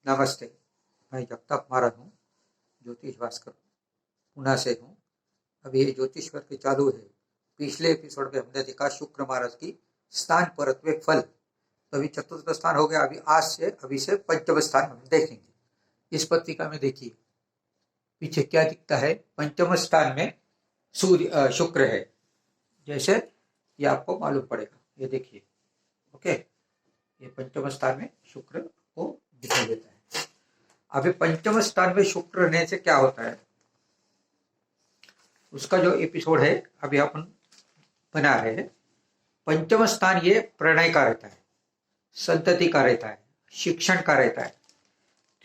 नमस्ते, मैं जगताप महाराज हूँ, ज्योतिष भास्कर पुणे से हूँ। अभी ये ज्योतिष वर्ग चालू है। पिछले एपिसोड में हमने देखा शुक्र महाराज की स्थान परत्वे फल। तो अभी चतुर्थ स्थान हो गया, अभी से पंचम स्थान हम देखेंगे। इस पत्रिका में देखिए पीछे क्या दिखता है। पंचम स्थान में शुक्र है, जैसे ये आपको मालूम पड़ेगा। ये देखिए, ओके, ये पंचम स्थान में शुक्र को दिखाई देता है। अभी पंचम स्थान में शुक्र रहने से क्या होता है, उसका जो एपिसोड है अभी अपन बना रहे हैं। पंचम स्थान ये प्रणय का रहता है, संतति का रहता है, शिक्षण का रहता है।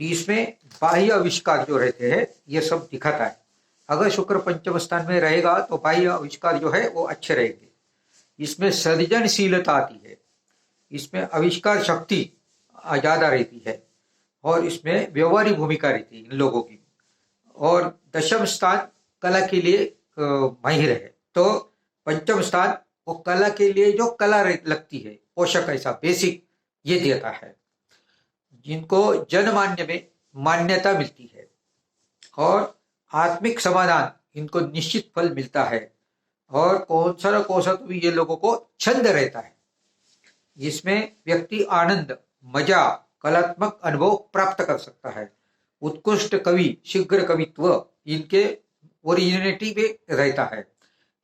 तो इसमें बाह्य आविष्कार जो रहते हैं ये सब दिखाता है। अगर शुक्र पंचम स्थान में रहेगा तो बाह्य आविष्कार जो है वो अच्छे रहेंगे। इसमें सृजनशीलता आती है, इसमें आविष्कार शक्ति ज्यादा रहती है, और इसमें व्यवहारिक भूमिका रहती है इन लोगों की। और दशम स्थान कला के लिए माहिर है। तो पंचम स्थान वो कला के लिए जो कला लगती है, पोषक ऐसा बेसिक ये देता है, जिनको जनमान्य में मान्यता मिलती है, और आत्मिक समाधान इनको निश्चित फल मिलता है। और कौशल कौशल भी ये लोगों को छंद रहता है, जिसमें व्यक्ति आनंद, मजा, कलात्मक अनुभव प्राप्त कर सकता है। उत्कृष्ट कवि, शीघ्र कवित्व इनके ओरिजिनिटी में रहता है।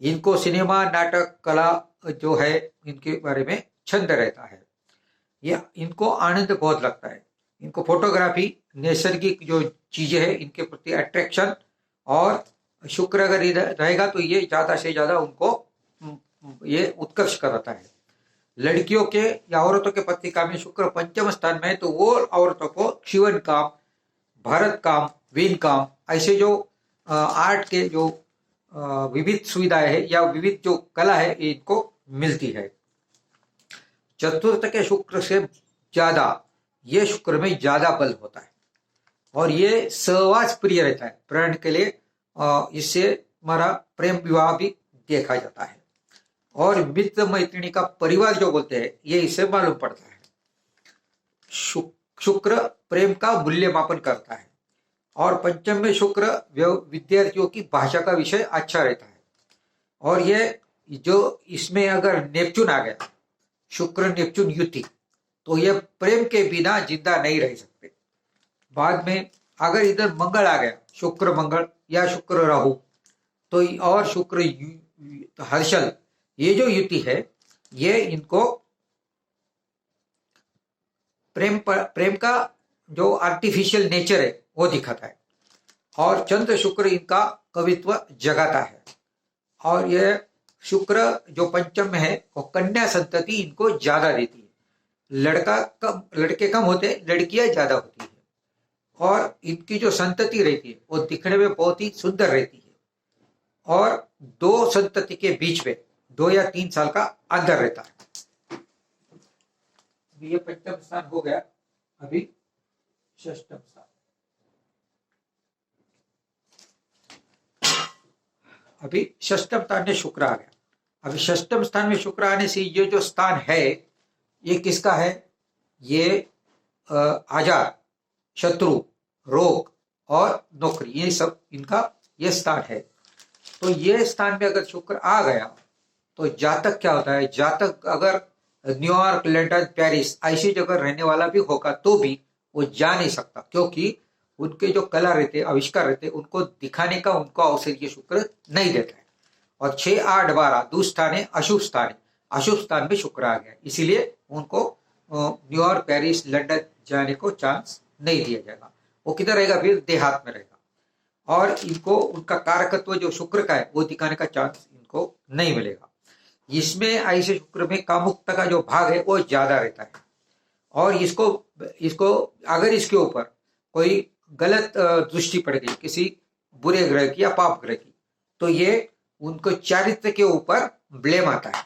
इनको सिनेमा, नाटक, कला जो है इनके बारे में छंद रहता है। ये इनको आनंद बहुत लगता है। इनको फोटोग्राफी, नैसर्गिक जो चीजें हैं इनके प्रति अट्रैक्शन, और शुक्र अगर रहेगा तो ये ज्यादा से ज्यादा उनको ये उत्कर्ष कराता है। लड़कियों के या औरतों के पत्रिका में शुक्र पंचम स्थान में है तो वो औरतों को शिवन काम, भरत काम, वीण काम, ऐसे जो आर्ट के जो विविध सुविधाएं है या विविध जो कला है इनको मिलती है। चतुर्थ के शुक्र से ज्यादा ये शुक्र में ज्यादा बल होता है, और ये सहवास प्रिय रहता है प्राण के लिए। इससे हमारा प्रेम विवाह भी देखा जाता है। और मित्र मैत्रिणी का परिवार जो बोलते हैं ये इससे मालूम पड़ता है। शुक्र प्रेम का मूल्यमापन करता है, और पंचम में शुक्र विद्यार्थियों की भाषा का विषय अच्छा रहता है। और ये जो इसमें अगर नेपचून आ गया, शुक्र नेपचून युति, तो ये प्रेम के बिना जिंदा नहीं रह सकते। बाद में अगर इधर मंगल आ गया, शुक्र मंगल या शुक्र राहु, तो और शुक्र हर्षल, ये जो युति है ये इनको प्रेम का जो आर्टिफिशियल नेचर है वो दिखाता है। और चंद्र शुक्र इनका कवित्व जगाता है। और ये शुक्र जो पंचम में है वो कन्या संतति इनको ज्यादा देती है। लड़के कम होते, लड़कियां ज्यादा होती है। और इनकी जो संतति रहती है वो दिखने में बहुत ही सुंदर रहती है। और दो संतति के बीच में 2 या 3 साल का अंतर रहता है। ये पंचम स्थान हो गया। अभी षष्ठम स्थान, अभी षष्ठम स्थान में शुक्र आ गया। अभी षष्ठम स्थान में शुक्र आने से ये जो स्थान है ये किसका है, ये आजार, शत्रु, रोग और नौकरी, ये सब इनका ये स्थान है। तो ये स्थान में अगर शुक्र आ गया तो जातक क्या होता है, जातक अगर न्यूयॉर्क, लंदन, पेरिस ऐसी जगह रहने वाला भी होगा तो भी वो जा नहीं सकता, क्योंकि उनके जो कला रहते, आविष्कार रहते, उनको दिखाने का उनको अवसर ये शुक्र नहीं देता है। और 6, 8, 12 दुष्स्थान है, अशुभ स्थान है। अशुभ स्थान में शुक्र आ गया, इसीलिए उनको न्यूयॉर्क, पेरिस, लंदन जाने को चांस नहीं दिया जाएगा। वो किधर रहेगा, फिर देहात में रहेगा। और इनको उनका कारकत्व जो शुक्र का है वो दिखाने का चांस इनको नहीं मिलेगा। इसमें ऐसे शुक्र में कामुकता का जो भाग है वो ज्यादा रहता है। और इसको अगर इसके ऊपर कोई गलत दृष्टि पड़ गई किसी बुरे ग्रह की या पाप ग्रह की, तो ये उनको चारित्र के ऊपर ब्लेम आता है,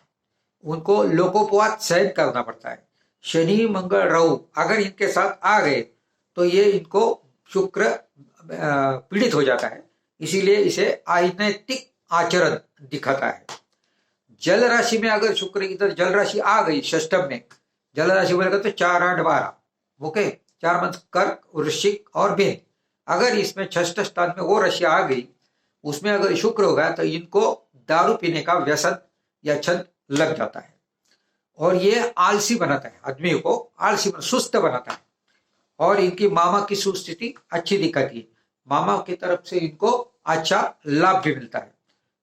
उनको लोकोपवाद सहन करना पड़ता है। शनि, मंगल, राहु अगर इनके साथ आ गए तो ये इनको शुक्र पीड़ित हो जाता है, इसीलिए इसे अनैतिक आचरण दिखाता है। जल राशि में अगर शुक्र इधर जल राशि आ गई षष्ठम में, जल राशि बोलेगा तो 4, 8, 12, ओके, 4 मंथ कर्क, वृश्चिक और मीन। अगर इसमें षष्ठ स्थान में वो राशि आ गई, उसमें अगर शुक्र होगा तो इनको दारू पीने का व्यसन या छंद लग जाता है और ये आलसी बनाता है, आदमी को आलसी सुस्त बनाता है। और इनकी मामा की सुस्थिति अच्छी दिखाती है, मामा की तरफ से इनको अच्छा लाभ भी मिलता है।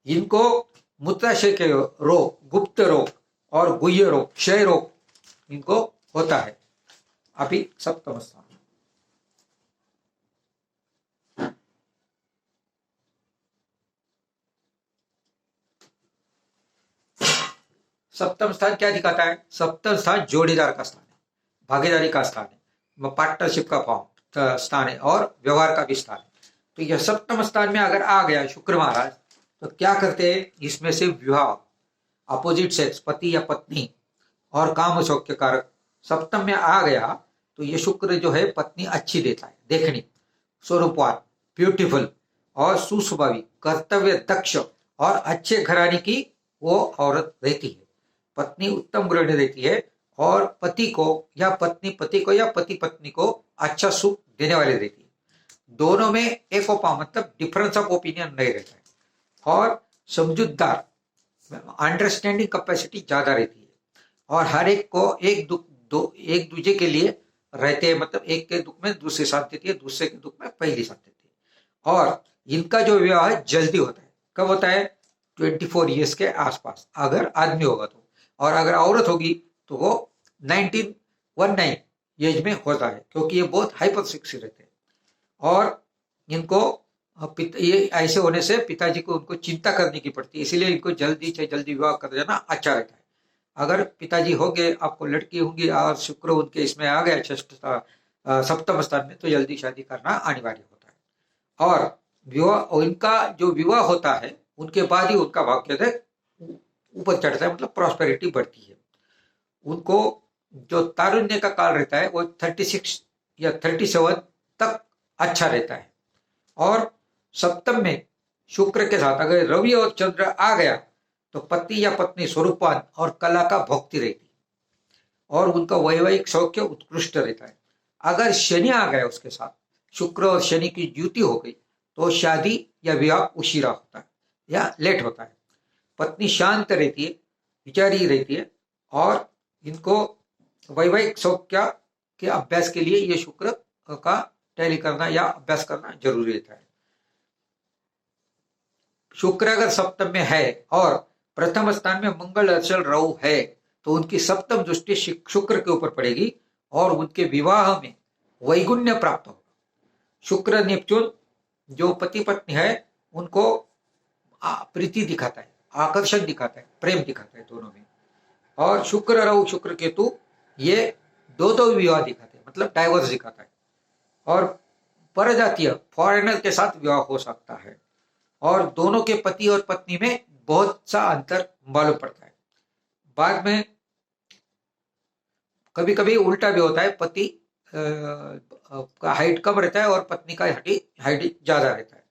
इनको मूत्राशय के रोग, गुप्त रोग और गुह्य रोग, क्षय रोग इनको होता है। अभी सप्तम स्थान, सप्तम स्थान क्या दिखाता है? सप्तम स्थान जोड़ीदार का स्थान है, भागीदारी का स्थान है, पार्टनरशिप का फॉर्म स्थान है और व्यवहार का भी स्थान है। तो यह सप्तम स्थान में अगर आ गया शुक्र महाराज तो क्या करते हैं? इसमें से विवाह, अपोजिट सेक्स, पति या पत्नी और काम सौख्य कारक सप्तम में आ गया तो ये शुक्र जो है पत्नी अच्छी देता है, देखनी, स्वरूपवान, ब्यूटीफुल और सुस्वभावी, कर्तव्य दक्ष और अच्छे घराने की वो औरत रहती है। पत्नी उत्तम गृहिणी रहती है और पति को या पत्नी पति को या पति पत्नी को अच्छा सुख देने वाली रहती है। दोनों में एक ओपा मतलब डिफरेंस ऑफ ओपिनियन नहीं रहता है और समझदार, अंडरस्टैंडिंग कैपेसिटी ज्यादा रहती है और हर एक को एक दूसरे के लिए रहते हैं, मतलब एक के दुख में दूसरे साथ देती है, दूसरे के दुख में पहली साथ देती है। और इनका जो विवाह है जल्दी होता है। कब होता है? 24 ईयर्स के आसपास अगर आदमी होगा तो, और अगर औरत होगी तो वो 1919 एज में होता है, क्योंकि ये बहुत हाइपर सेक्सी रहते हैं और इनको ये ऐसे होने से पिताजी को उनको चिंता करने की पड़ती है, इसीलिए इनको जल्दी से जल्दी विवाह कर देना अच्छा रहता है। अगर पिताजी हो गए, आपको लड़की होंगी और शुक्र उनके इसमें आ गया सप्तम स्थान में, तो जल्दी शादी करना अनिवार्य होता है। और विवाह, इनका जो विवाह होता है उनके बाद ही उनका भाग्य ऊपर चढ़ता है, मतलब प्रॉस्पेरिटी बढ़ती है। उनको जो तारुण्य का काल रहता है वो 36 या 37 तक अच्छा रहता है। और सप्तम में शुक्र के साथ अगर रवि और चंद्र आ गया तो पति या पत्नी स्वरूपवान और कला का भोक्ति रहती है और उनका वैवाहिक सौख्य उत्कृष्ट रहता है। अगर शनि आ गया उसके साथ, शुक्र और शनि की युति हो गई तो शादी या विवाह उशीरा होता है या लेट होता है। पत्नी शांत रहती है, विचारी रहती है और इनको वैवाहिक सौख्य के अभ्यास के लिए ये शुक्र का टैली करना या अभ्यास करना जरूरी रहता है। शुक्र अगर सप्तम में है और प्रथम स्थान में मंगल अचल राहु है तो उनकी सप्तम दृष्टि शुक्र के ऊपर पड़ेगी और उनके विवाह में वैगुण्य प्राप्त होगा। शुक्र नेपच्यून जो पति पत्नी है उनको प्रीति दिखाता है, आकर्षण दिखाता है, प्रेम दिखाता है दोनों में। और शुक्र राहु शुक्र केतु ये दो विवाह दिखाते हैं, मतलब डाइवर्स दिखाता है। और परजातीय फॉरेनर के साथ विवाह हो सकता है और दोनों के पति और पत्नी में बहुत सा अंतर मालूम पड़ता है। बाद में कभी कभी उल्टा भी होता है, पति का हाइट कम रहता है और पत्नी का हाइट ज्यादा रहता है।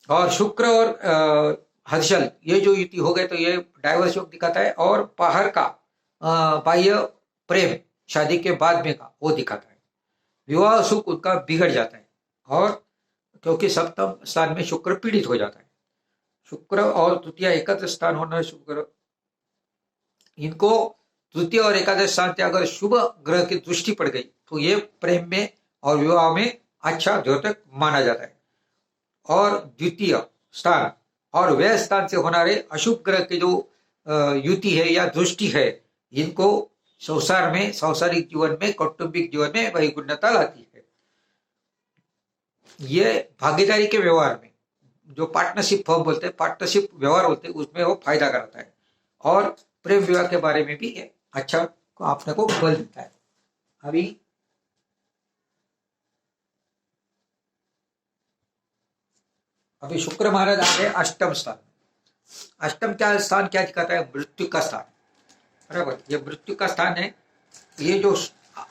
और शुक्र और हर्षल ये जो युति हो गए तो ये डाइवर्स योग दिखाता है और बाहर का बाह्य प्रेम शादी के बाद में का वो दिखाता है। विवाह सुख उनका बिगड़ जाता है और क्योंकि सप्तम स्थान में शुक्र पीड़ित हो जाता है। शुक्र और तृतीय एकादश स्थान होना, शुक्र इनको तृतीय और एकादश स्थान से अगर शुभ ग्रह की दृष्टि पड़ गई तो ये प्रेम में और विवाह में अच्छा द्योतक माना जाता है। और द्वितीय स्थान और व्यय स्थान से होना रहे अशुभ ग्रह की जो युति है या दृष्टि है, इनको संसार में, सांसारिक जीवन में, कौटुंबिक जीवन में वैगुण्यता लाती है। ये भागीदारी के व्यवहार में जो पार्टनरशिप फॉर्म बोलते हैं, पार्टनरशिप व्यवहार होते हैं, उसमें वो फायदा कराता है और प्रेम विवाह के बारे में भी अच्छा आपने को बल देता है। अभी शुक्र महाराज आ गए अष्टम स्थान। अष्टम क्या स्थान क्या दिखाता है? मृत्यु का स्थान, बराबर। ये मृत्यु का स्थान है। ये जो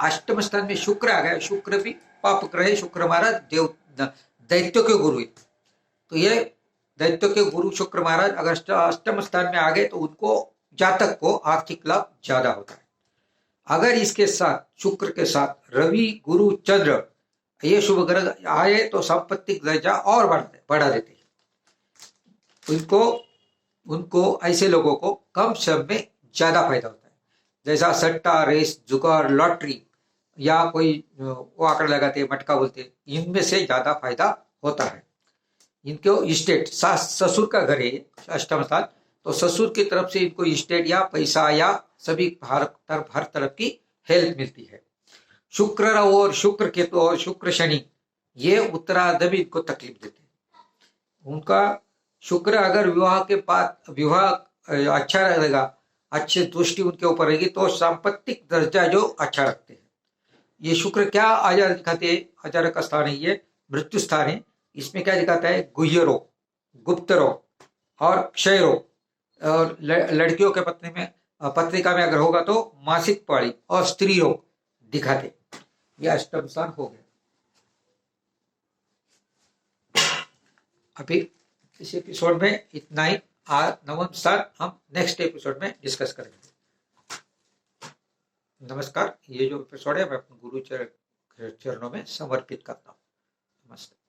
अष्टम स्थान में शुक्र आ गया, शुक्र भी पाप ग्रह, शुक्र महाराज दैत्य के गुरु है। तो ये दैत्य के गुरु शुक्र महाराज अगर अष्टम स्थान में आ गए तो उनको, जातक को आर्थिक लाभ ज्यादा होता है। अगर इसके साथ शुक्र के साथ रवि गुरु चंद्र ये शुभ ग्रह आए तो सांपत्तिक दर्जा और बढ़ा देते हैं। उनको ऐसे लोगों को कम समय में ज्यादा फायदा होता है। जैसा सट्टा, रेस, जुगार, लॉटरी या कोई वो आंकड़ा लगाते हैं, मटका बोलते हैं, इनमें से ज्यादा फायदा होता है। इनको इस्टेट, ससुर का घर है अष्टम स्थान, तो ससुर की तरफ से इनको इस्टेट या पैसा या सभी हर तरफ की हेल्प मिलती है। शुक्र और शुक्र केतु और शुक्र शनि ये उत्तरार्ध में इनको तकलीफ देते हैं। उनका शुक्र अगर विवाह अच्छा रहेगा, अच्छी दृष्टि उनके ऊपर रहेगी तो सांपत्तिक दर्जा जो अच्छा रखते हैं। ये शुक्र क्या आजार दिखाते हैं? आजार का स्थान है ये, मृत्यु स्थान है। इसमें क्या दिखाता है? गुह्य रोग, गुप्त रोग और क्षय रोग, और लड़कियों के पत्रिका में अगर होगा तो मासिक पाळी और स्त्री रोग दिखाते। यह अष्टम स्थान हो गया। अभी इस एपिसोड में इतना ही। नवम स्थान हम नेक्स्ट एपिसोड में डिस्कस करेंगे। नमस्कार। ये जो एपिसोड है मैं अपने गुरु चरणों में समर्पित करता हूँ। नमस्ते।